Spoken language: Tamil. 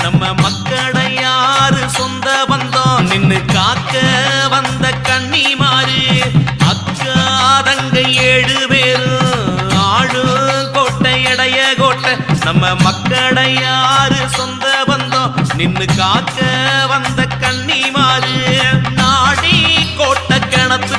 நம்ம மக்களை யாரு சொந்த பந்தம் நின்னு காக்க வந்த கன்னிமாரு அக்கா தங்கை 7 பேரும் ஆளு கோட்டை எடைய கோட்டை நம்ம மக்களை யாரு சொந்த பந்தம் நின்னு காக்க வந்த கன்னிமாரு நாடி கோட்டை கிணத்து